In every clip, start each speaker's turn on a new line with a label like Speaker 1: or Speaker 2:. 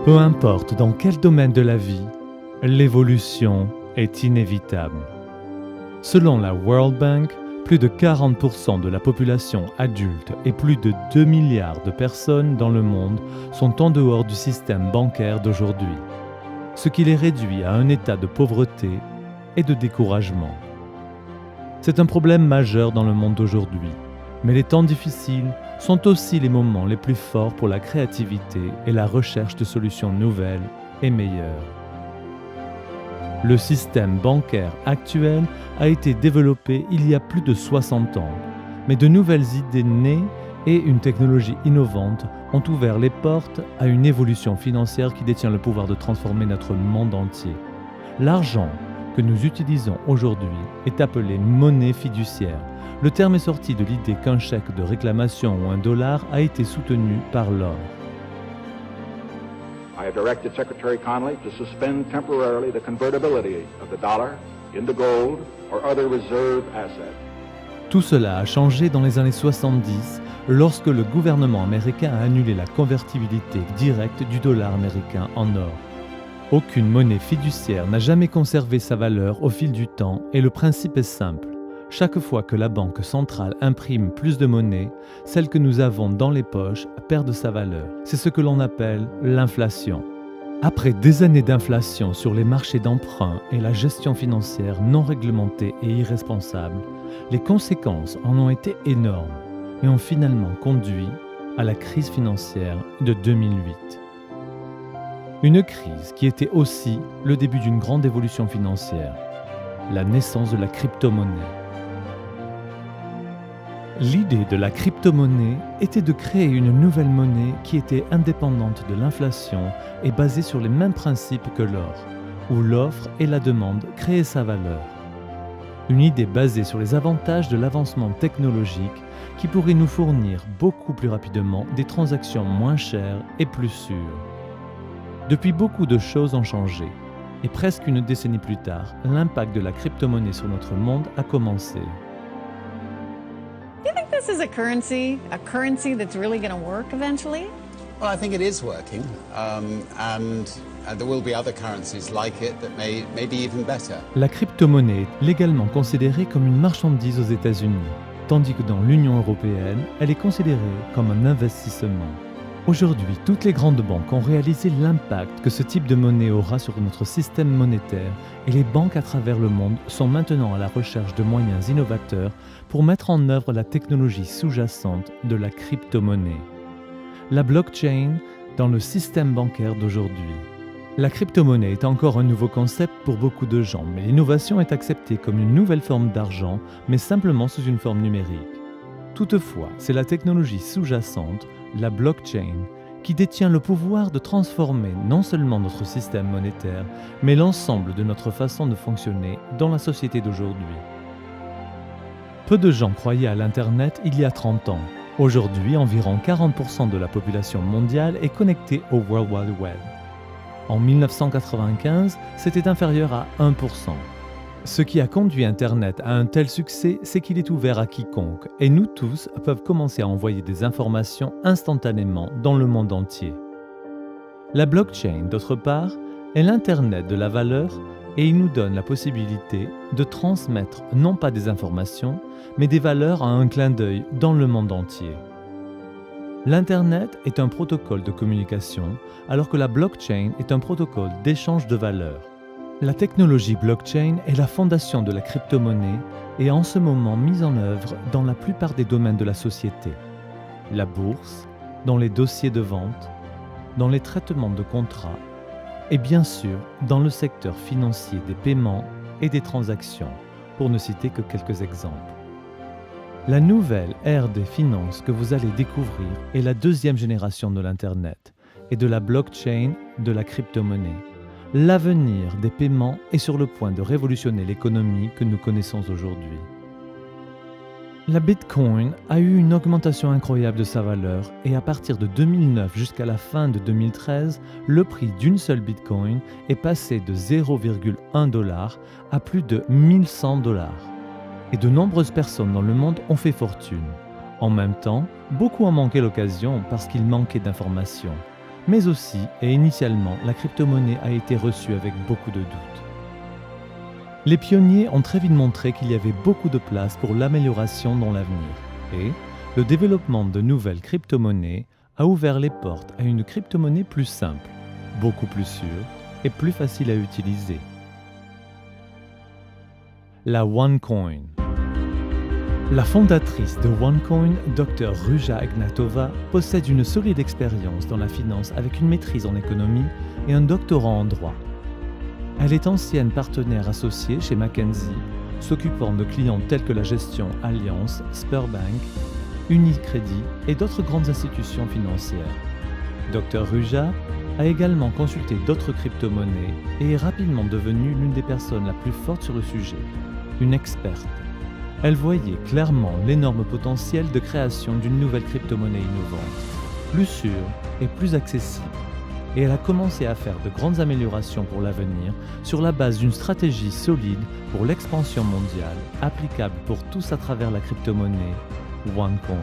Speaker 1: Peu importe dans quel domaine de la vie, l'évolution est inévitable. Selon la World Bank, plus de 40% de la population adulte et plus de 2 milliards de personnes dans le monde sont en dehors du système bancaire d'aujourd'hui, ce qui les réduit à un état de pauvreté et de découragement. C'est un problème majeur dans le monde d'aujourd'hui, mais les temps difficiles sont aussi les moments les plus forts pour la créativité et la recherche de solutions nouvelles et meilleures. Le système bancaire actuel a été développé il y a plus de 60 ans, mais de nouvelles idées nées et une technologie innovante ont ouvert les portes à une évolution financière qui détient le pouvoir de transformer notre monde entier. L'argent que nous utilisons aujourd'hui est appelé monnaie fiduciaire. Le terme est sorti de l'idée qu'un chèque de réclamation ou un dollar a été soutenu par l'or.
Speaker 2: I have directed Secretary Connally to suspend temporarily the convertibility of the dollar into gold or other reserve assets.
Speaker 1: Tout cela a changé dans les années 70 lorsque le gouvernement américain a annulé la convertibilité directe du dollar américain en or. Aucune monnaie fiduciaire n'a jamais conservé sa valeur au fil du temps et le principe est simple. Chaque fois que la banque centrale imprime plus de monnaie, celle que nous avons dans les poches perd de sa valeur. C'est ce que l'on appelle l'inflation. Après des années d'inflation sur les marchés d'emprunt et la gestion financière non réglementée et irresponsable, les conséquences en ont été énormes et ont finalement conduit à la crise financière de 2008. Une crise qui était aussi le début d'une grande évolution financière, la naissance de la crypto-monnaie. L'idée de la crypto-monnaie était de créer une nouvelle monnaie qui était indépendante de l'inflation et basée sur les mêmes principes que l'or, où l'offre et la demande créaient sa valeur. Une idée basée sur les avantages de l'avancement technologique qui pourrait nous fournir beaucoup plus rapidement des transactions moins chères et plus sûres. Depuis, beaucoup de choses ont changé, et presque une décennie plus tard, l'impact de la crypto-monnaie sur notre monde a commencé.
Speaker 3: Do you think this is a currency that's really going to work eventually?
Speaker 4: Well, I think it is working, and there will be other currencies like it that may be even better.
Speaker 1: La crypto-monnaie est légalement considérée comme une marchandise aux États-Unis, tandis que dans l'Union européenne, elle est considérée comme un investissement. Aujourd'hui, toutes les grandes banques ont réalisé l'impact que ce type de monnaie aura sur notre système monétaire et les banques à travers le monde sont maintenant à la recherche de moyens innovateurs pour mettre en œuvre la technologie sous-jacente de la crypto-monnaie. La blockchain dans le système bancaire d'aujourd'hui. La crypto-monnaie est encore un nouveau concept pour beaucoup de gens, mais l'innovation est acceptée comme une nouvelle forme d'argent, mais simplement sous une forme numérique. Toutefois, c'est la technologie sous-jacente, la blockchain, qui détient le pouvoir de transformer non seulement notre système monétaire, mais l'ensemble de notre façon de fonctionner dans la société d'aujourd'hui. Peu de gens croyaient à l'Internet il y a 30 ans. Aujourd'hui, environ 40% de la population mondiale est connectée au World Wide Web. En 1995, c'était inférieur à 1%. Ce qui a conduit Internet à un tel succès, c'est qu'il est ouvert à quiconque, et nous tous peuvent commencer à envoyer des informations instantanément dans le monde entier. La blockchain, d'autre part, est l'Internet de la valeur et il nous donne la possibilité de transmettre non pas des informations, mais des valeurs à un clin d'œil dans le monde entier. L'Internet est un protocole de communication, alors que la blockchain est un protocole d'échange de valeurs. La technologie blockchain est la fondation de la crypto-monnaie et est en ce moment mise en œuvre dans la plupart des domaines de la société. La bourse, dans les dossiers de vente, dans les traitements de contrats et bien sûr dans le secteur financier des paiements et des transactions, pour ne citer que quelques exemples. La nouvelle ère des finances que vous allez découvrir est la deuxième génération de l'Internet et de la blockchain de la crypto-monnaie. L'avenir des paiements est sur le point de révolutionner l'économie que nous connaissons aujourd'hui. La Bitcoin a eu une augmentation incroyable de sa valeur et à partir de 2009 jusqu'à la fin de 2013, le prix d'une seule Bitcoin est passé de 0,1 $ à plus de 1100 $. Et de nombreuses personnes dans le monde ont fait fortune. En même temps, beaucoup ont manqué l'occasion parce qu'ils manquaient d'informations. Mais aussi, et initialement, la crypto-monnaie a été reçue avec beaucoup de doutes. Les pionniers ont très vite montré qu'il y avait beaucoup de place pour l'amélioration dans l'avenir. Et le développement de nouvelles crypto-monnaies a ouvert les portes à une crypto-monnaie plus simple, beaucoup plus sûre et plus facile à utiliser. La OneCoin. La fondatrice de OneCoin, Dr Ruja Ignatova, possède une solide expérience dans la finance avec une maîtrise en économie et un doctorat en droit. Elle est ancienne partenaire associée chez McKinsey, s'occupant de clients tels que la gestion Allianz, Sberbank, Unicredit et d'autres grandes institutions financières. Dr Ruja a également consulté d'autres crypto-monnaies et est rapidement devenue l'une des personnes la plus forte sur le sujet, une experte. Elle voyait clairement l'énorme potentiel de création d'une nouvelle crypto-monnaie innovante, plus sûre et plus accessible. Et elle a commencé à faire de grandes améliorations pour l'avenir sur la base d'une stratégie solide pour l'expansion mondiale, applicable pour tous à travers la crypto-monnaie OneCoin.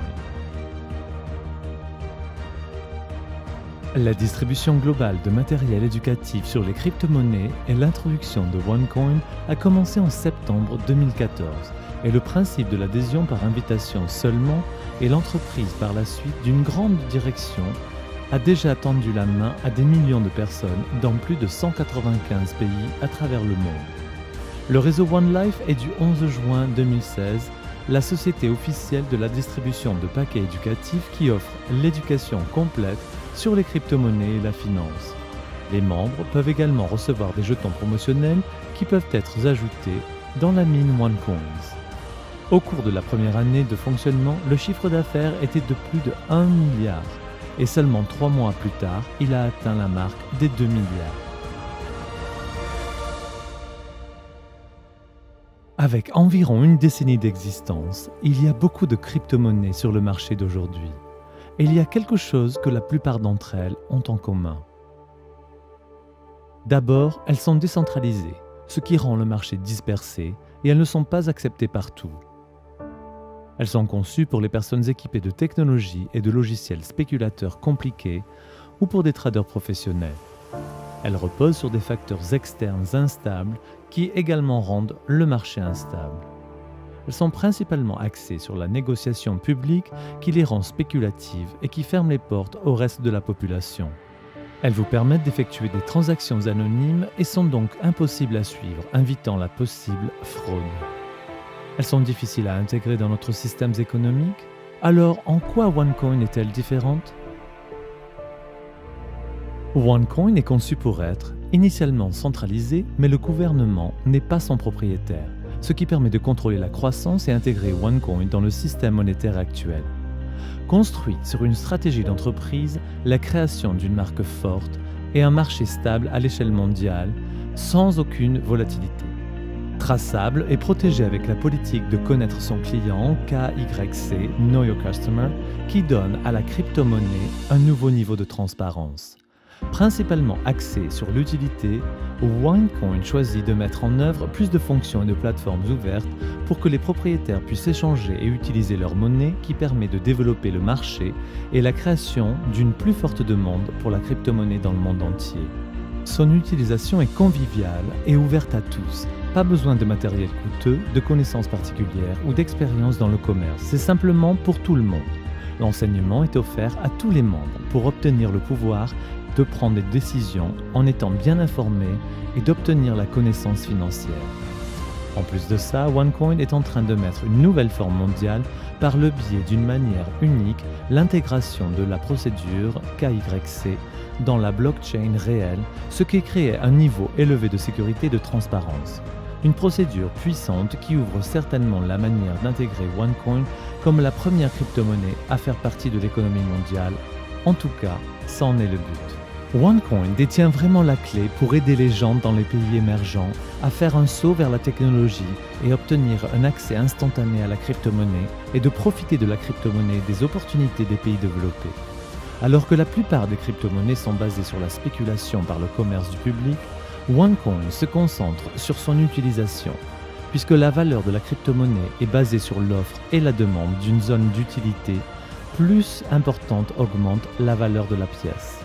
Speaker 1: La distribution globale de matériel éducatif sur les crypto-monnaies et l'introduction de OneCoin a commencé en septembre 2014 et le principe de l'adhésion par invitation seulement et l'entreprise par la suite d'une grande direction a déjà tendu la main à des millions de personnes dans plus de 195 pays à travers le monde. Le réseau OneLife est du 11 juin 2016 la société officielle de la distribution de paquets éducatifs qui offre l'éducation complète sur les crypto-monnaies et la finance. Les membres peuvent également recevoir des jetons promotionnels qui peuvent être ajoutés dans la mine OneCoins. Au cours de la première année de fonctionnement, le chiffre d'affaires était de plus de 1 milliard et seulement 3 mois plus tard, il a atteint la marque des 2 milliards. Avec environ une décennie d'existence, il y a beaucoup de crypto-monnaies sur le marché d'aujourd'hui. Et il y a quelque chose que la plupart d'entre elles ont en commun. D'abord, elles sont décentralisées, ce qui rend le marché dispersé et elles ne sont pas acceptées partout. Elles sont conçues pour les personnes équipées de technologies et de logiciels spéculateurs compliqués ou pour des traders professionnels. Elles reposent sur des facteurs externes instables qui également rendent le marché instable. Elles sont principalement axées sur la négociation publique qui les rend spéculatives et qui ferme les portes au reste de la population. Elles vous permettent d'effectuer des transactions anonymes et sont donc impossibles à suivre, invitant la possible fraude. Elles sont difficiles à intégrer dans notre système économique. Alors, en quoi OneCoin est-elle différente ? OneCoin est conçu pour être initialement centralisé, mais le gouvernement n'est pas son propriétaire, ce qui permet de contrôler la croissance et intégrer OneCoin dans le système monétaire actuel. Construite sur une stratégie d'entreprise, la création d'une marque forte et un marché stable à l'échelle mondiale, sans aucune volatilité. Traçable et protégé avec la politique de connaître son client, KYC, Know Your Customer, qui donne à la crypto-monnaie un nouveau niveau de transparence. Principalement axé sur l'utilité, OneCoin choisit de mettre en œuvre plus de fonctions et de plateformes ouvertes pour que les propriétaires puissent échanger et utiliser leur monnaie qui permet de développer le marché et la création d'une plus forte demande pour la crypto-monnaie dans le monde entier. Son utilisation est conviviale et ouverte à tous. Pas besoin de matériel coûteux, de connaissances particulières ou d'expérience dans le commerce. C'est simplement pour tout le monde. L'enseignement est offert à tous les membres pour obtenir le pouvoir de prendre des décisions en étant bien informés et d'obtenir la connaissance financière. En plus de ça, OneCoin est en train de mettre une nouvelle forme mondiale par le biais d'une manière unique, l'intégration de la procédure KYC dans la blockchain réelle, ce qui crée un niveau élevé de sécurité et de transparence. Une procédure puissante qui ouvre certainement la manière d'intégrer OneCoin comme la première crypto-monnaie à faire partie de l'économie mondiale. En tout cas, ça en est le but. OneCoin détient vraiment la clé pour aider les gens dans les pays émergents à faire un saut vers la technologie et obtenir un accès instantané à la crypto-monnaie et de profiter de la crypto-monnaie et des opportunités des pays développés. Alors que la plupart des crypto-monnaies sont basées sur la spéculation par le commerce du public, OneCoin se concentre sur son utilisation, puisque la valeur de la crypto-monnaie est basée sur l'offre et la demande d'une zone d'utilité plus importante augmente la valeur de la pièce.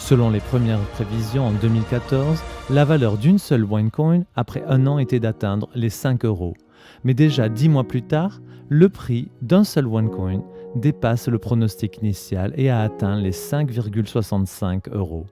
Speaker 1: Selon les premières prévisions en 2014, la valeur d'une seule OneCoin après un an était d'atteindre les 5 euros. Mais déjà 10 mois plus tard, le prix d'un seul OneCoin dépasse le pronostic initial et a atteint les 5,65 euros.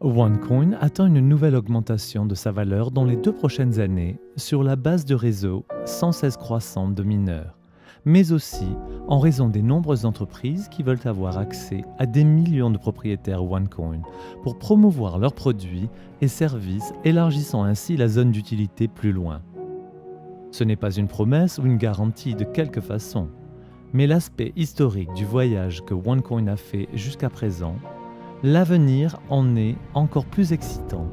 Speaker 1: OneCoin attend une nouvelle augmentation de sa valeur dans les 2 prochaines années sur la base de réseaux sans cesse croissant de mineurs, mais aussi en raison des nombreuses entreprises qui veulent avoir accès à des millions de propriétaires OneCoin pour promouvoir leurs produits et services, élargissant ainsi la zone d'utilité plus loin. Ce n'est pas une promesse ou une garantie de quelque façon, mais l'aspect historique du voyage que OneCoin a fait jusqu'à présent. L'avenir en est encore plus excitant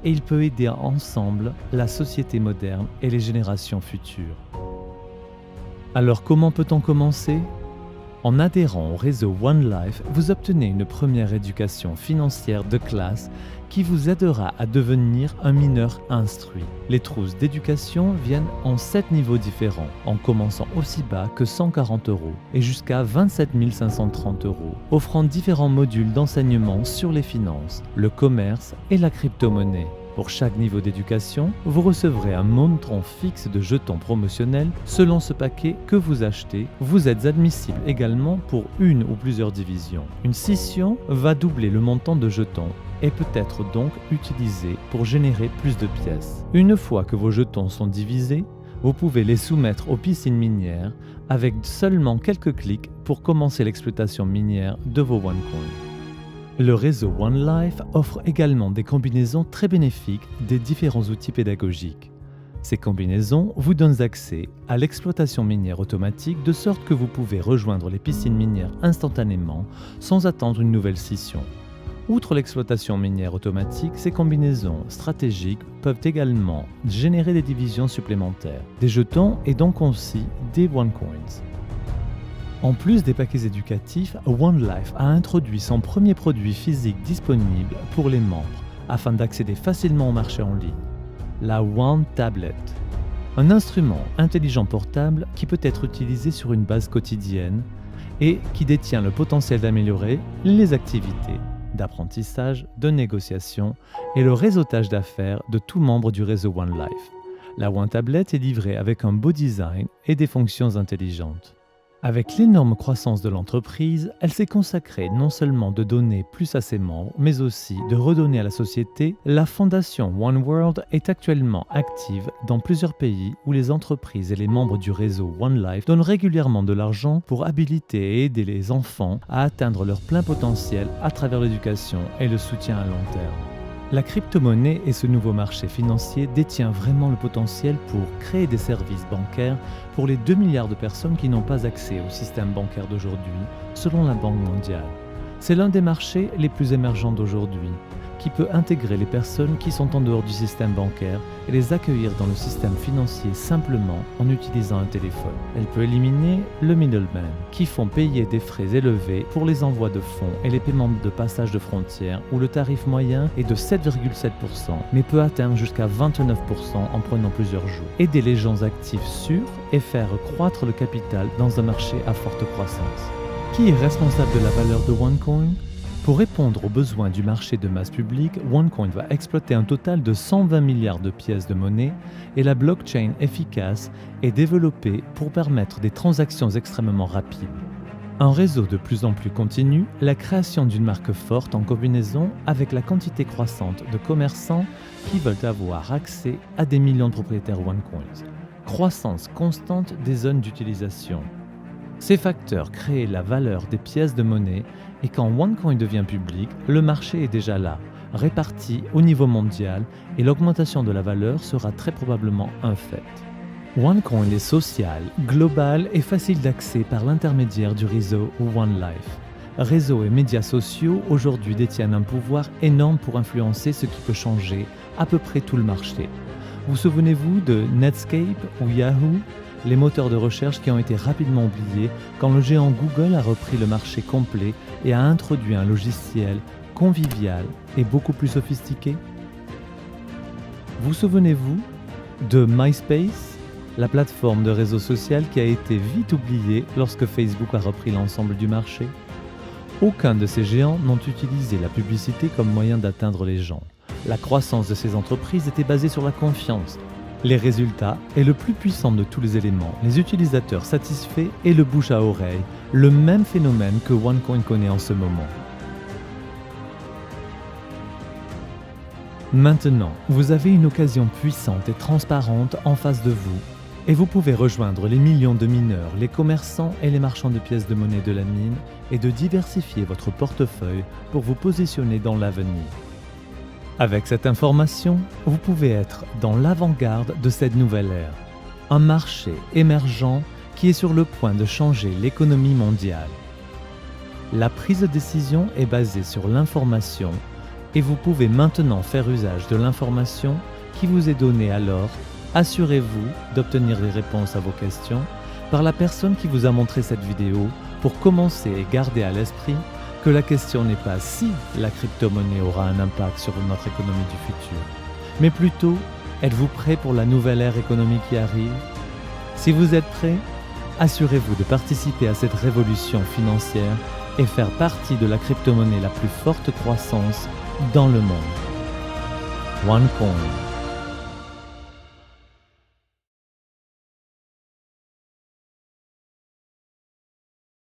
Speaker 1: et il peut aider ensemble la société moderne et les générations futures. Alors comment peut-on commencer ? En adhérant au réseau One Life, vous obtenez une première éducation financière de classe qui vous aidera à devenir un mineur instruit. Les trousses d'éducation viennent en 7 niveaux différents, en commençant aussi bas que 140 euros et jusqu'à 27 530 euros, offrant différents modules d'enseignement sur les finances, le commerce et la crypto-monnaie. Pour chaque niveau d'éducation, vous recevrez un montant fixe de jetons promotionnels selon ce paquet que vous achetez. Vous êtes admissible également pour une ou plusieurs divisions. Une scission va doubler le montant de jetons et peut être donc utilisée pour générer plus de pièces. Une fois que vos jetons sont divisés, vous pouvez les soumettre aux piscines minières avec seulement quelques clics pour commencer l'exploitation minière de vos OneCoin. Le réseau One Life offre également des combinaisons très bénéfiques des différents outils pédagogiques. Ces combinaisons vous donnent accès à l'exploitation minière automatique de sorte que vous pouvez rejoindre les piscines minières instantanément sans attendre une nouvelle scission. Outre l'exploitation minière automatique, ces combinaisons stratégiques peuvent également générer des divisions supplémentaires, des jetons et donc aussi des OneCoins. En plus des paquets éducatifs, One Life a introduit son premier produit physique disponible pour les membres afin d'accéder facilement au marché en ligne, la One Tablet. Un instrument intelligent portable qui peut être utilisé sur une base quotidienne et qui détient le potentiel d'améliorer les activités d'apprentissage, de négociation et le réseautage d'affaires de tout membre du réseau One Life. La One Tablet est livrée avec un beau design et des fonctions intelligentes. Avec l'énorme croissance de l'entreprise, elle s'est consacrée non seulement de donner plus à ses membres, mais aussi de redonner à la société. La fondation One World est actuellement active dans plusieurs pays où les entreprises et les membres du réseau One Life donnent régulièrement de l'argent pour habiliter et aider les enfants à atteindre leur plein potentiel à travers l'éducation et le soutien à long terme. La crypto-monnaie et ce nouveau marché financier détient vraiment le potentiel pour créer des services bancaires pour les 2 milliards de personnes qui n'ont pas accès au système bancaire d'aujourd'hui, selon la Banque mondiale. C'est l'un des marchés les plus émergents d'aujourd'hui, qui peut intégrer les personnes qui sont en dehors du système bancaire et les accueillir dans le système financier simplement en utilisant un téléphone. Elle peut éliminer le middleman, qui font payer des frais élevés pour les envois de fonds et les paiements de passage de frontières, où le tarif moyen est de 7,7%, mais peut atteindre jusqu'à 29% en prenant plusieurs jours. Aider les gens actifs sûrs et faire croître le capital dans un marché à forte croissance. Qui est responsable de la valeur de OneCoin ? Pour répondre aux besoins du marché de masse publique, OneCoin va exploiter un total de 120 milliards de pièces de monnaie et la blockchain efficace est développée pour permettre des transactions extrêmement rapides. Un réseau de plus en plus continu, la création d'une marque forte en combinaison avec la quantité croissante de commerçants qui veulent avoir accès à des millions de propriétaires OneCoin. Croissance constante des zones d'utilisation. Ces facteurs créent la valeur des pièces de monnaie et quand OneCoin devient public, le marché est déjà là, réparti au niveau mondial et l'augmentation de la valeur sera très probablement un fait. OneCoin est social, global et facile d'accès par l'intermédiaire du réseau One Life. Réseaux et médias sociaux aujourd'hui détiennent un pouvoir énorme pour influencer ce qui peut changer à peu près tout le marché. Vous souvenez-vous de Netscape ou Yahoo ? Les moteurs de recherche qui ont été rapidement oubliés quand le géant Google a repris le marché complet et a introduit un logiciel convivial et beaucoup plus sophistiqué. Vous souvenez-vous de MySpace, la plateforme de réseau social qui a été vite oubliée lorsque Facebook a repris l'ensemble du marché ? Aucun de ces géants n'ont utilisé la publicité comme moyen d'atteindre les gens. La croissance de ces entreprises était basée sur la confiance. Les résultats est le plus puissant de tous les éléments, les utilisateurs satisfaits et le bouche à oreille, le même phénomène que OneCoin connaît en ce moment. Maintenant, vous avez une occasion puissante et transparente en face de vous et vous pouvez rejoindre les millions de mineurs, les commerçants et les marchands de pièces de monnaie de la mine et de diversifier votre portefeuille pour vous positionner dans l'avenir. Avec cette information, vous pouvez être dans l'avant-garde de cette nouvelle ère, un marché émergent qui est sur le point de changer l'économie mondiale. La prise de décision est basée sur l'information et vous pouvez maintenant faire usage de l'information qui vous est donnée alors. Assurez-vous d'obtenir des réponses à vos questions par la personne qui vous a montré cette vidéo pour commencer et garder à l'esprit que la question n'est pas si la crypto-monnaie aura un impact sur notre économie du futur, mais plutôt, êtes-vous prêt pour la nouvelle ère économique qui arrive? Si vous êtes prêt, assurez-vous de participer à cette révolution financière et faire partie de la crypto-monnaie la plus forte croissance dans le monde. OneCoin.